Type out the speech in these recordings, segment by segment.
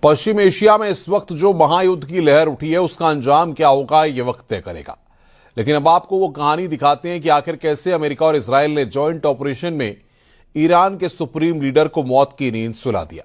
पश्चिम Asia में इस वक्त जो महायुद्ध की लहर उठी है उसका अंजाम क्या होगा ये वक्त तय करेगा। लेकिन अब आपको वो कहानी दिखाते हैं कि आखिर कैसे अमेरिका और इजराइल ने जॉइंट ऑपरेशन में ईरान के सुप्रीम लीडर को मौत की नींद सुला दिया।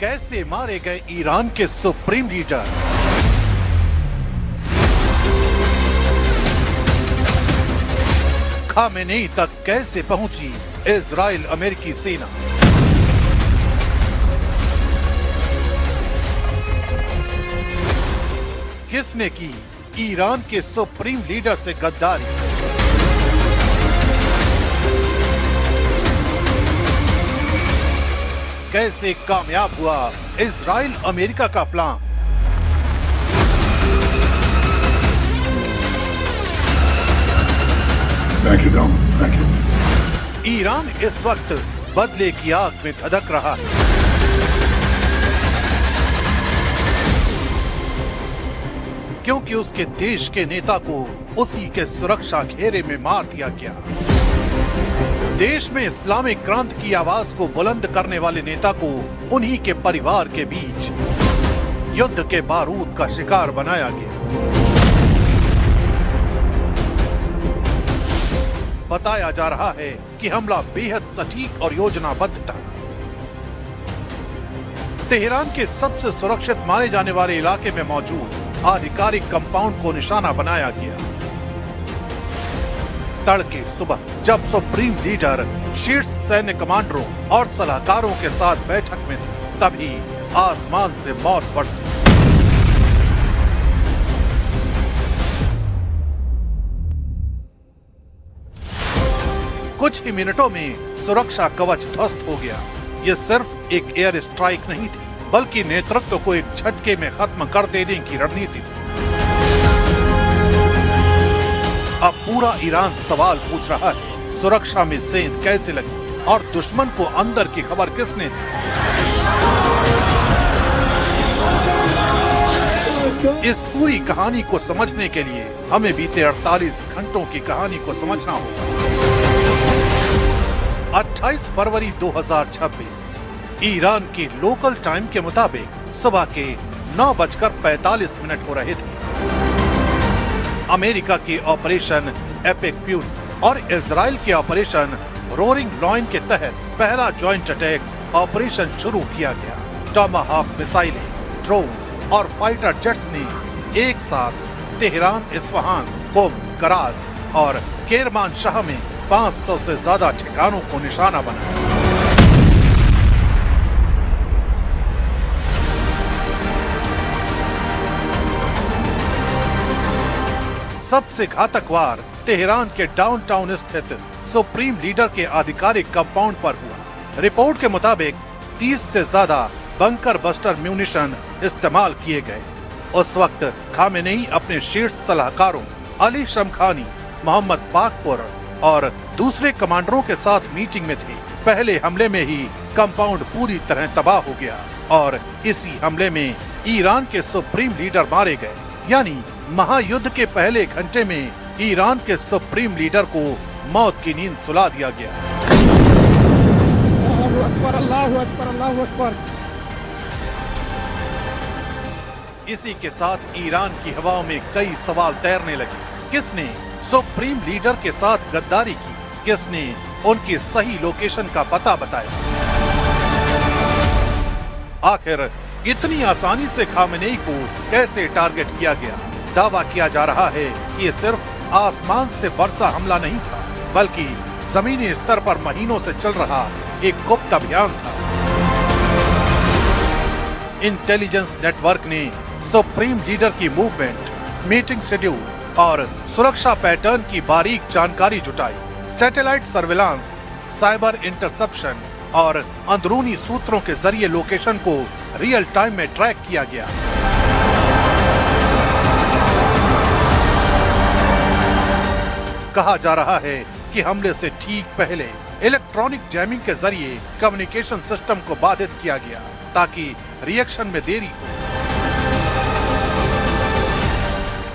कैसे मारे गए ईरान के सुप्रीम लीडर। खामेनेई तक कैसे पहुंची इजराइल अमेरिकी सेना। किसने की ईरान के सुप्रीम लीडर से गद्दारी। कैसे कामयाब हुआ इजराइल अमेरिका का plan. Thank you, Dom. Thank you. Iran इस वक्त बदले की आग में धधक रहा है। क्योंकि उसके देश के नेता को उसी के सुरक्षा घेरे में मार दिया गया। देश में इस्लामिक क्रांति की आवाज को बुलंद करने वाले नेता को उन्हीं के परिवार के बीच युद्ध के बारूद का शिकार बनाया गया। बताया जा रहा है कि हमला बेहद सटीक और योजनाबद्ध था। तेहरान के सबसे सुरक्षित माने जाने वाले इलाके में मौजूद आधिकारिक कंपाउंड को निशाना बनाया गया। तड़के सुबह जब सुप्रीम लीडर शीर्ष सैन्य कमांडरों और सलाहकारों के साथ बैठक में थे, तभी आसमान से मौत बरसी। कुछ ही मिनटों में सुरक्षा कवच ध्वस्त हो गया। यह सिर्फ एक एयर स्ट्राइक नहीं थी, बल्कि नेतृत्व को एक झटके में खत्म कर देने की रणनीति थी। अब पूरा ईरान सवाल पूछ रहा है, सुरक्षा में सेंध कैसे लगी और दुश्मन को अंदर की खबर किसने दी। इस पूरी कहानी को समझने के लिए हमें बीते 48 घंटों की कहानी को समझना होगा। 28 फरवरी 2026 ईरान के लोकल टाइम के मुताबिक सुबह के 9:45 हो रहे थे। अमेरिका के ऑपरेशन एपिक फ्यूरी और इजराइल के ऑपरेशन रोरिंग लॉयन के तहत पहला जॉइंट अटैक ऑपरेशन शुरू किया गया। टॉमाहाक मिसाइलें, ड्रोन और फाइटर जेट्स ने एक साथ तेहरान, इस्फहान, कोम, कराज और केरमान शाह में 500 से ज्यादा ठिकानों को निशाना बनाया। सबसे घातक वार तेहरान के डाउनटाउन स्थित सुप्रीम लीडर के आधिकारिक कंपाउंड पर हुआ। रिपोर्ट के मुताबिक 30 से ज्यादा बंकर बस्टर म्यूनिशन इस्तेमाल किए गए। उस वक्त खामेनेई अपने शीर्ष सलाहकारों अली शमखानी, मोहम्मद बाकपुर और दूसरे कमांडरों के साथ मीटिंग में थे। पहले हमले में ही कंपाउंड पूरी तरह तबाह हो गया और इसी हमले में ईरान के सुप्रीम लीडर मारे गए। यानी महायुद्ध के पहले घंटे में ईरान के सुप्रीम लीडर को मौत की नींद सुला दिया गया। अल्लाहु अकबर, अल्लाहु अकबर। इसी के साथ ईरान की हवाओं में कई सवाल तैरने लगे। किसने सुप्रीम लीडर के साथ गद्दारी की? किसने उनकी सही लोकेशन का पता बताया? आखिर इतनी आसानी से खामेनेई को कैसे टारगेट किया गया? दावा किया जा रहा है कि ये सिर्फ आसमान से बरसा हमला नहीं था, बल्कि जमीनी स्तर पर महीनों से चल रहा एक गुप्त अभियान था। इंटेलिजेंस नेटवर्क ने सुप्रीम लीडर की मूवमेंट, मीटिंग शेड्यूल और सुरक्षा पैटर्न की बारीक जानकारी जुटाई। सैटेलाइट सर्विलांस, साइबर इंटरसेप्शन और अंदरूनी सूत्रों के जरिए लोकेशन को रियल टाइम में ट्रैक किया गया। कहा जा रहा है कि हमले से ठीक पहले इलेक्ट्रॉनिक जैमिंग के जरिए कम्युनिकेशन सिस्टम को बाधित किया गया ताकि रिएक्शन में देरी हो।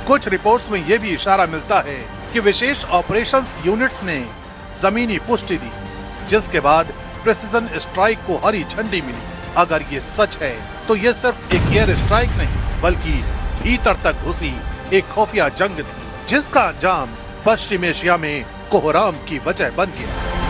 कुछ रिपोर्ट्स में यह भी इशारा मिलता है कि विशेष ऑपरेशंस यूनिट्स ने जमीनी पुष्टि दी, जिसके बाद प्रिसिजन स्ट्राइक को हरी झंडी मिली। अगर ये सच है तो ये सिर्फ एक एयर स्ट्राइक नहीं बल्कि भीतर तक घुसी एक खुफिया जंग थी, जिसका अंजाम पश्चिम एशिया में कोहराम की वजह बन गया।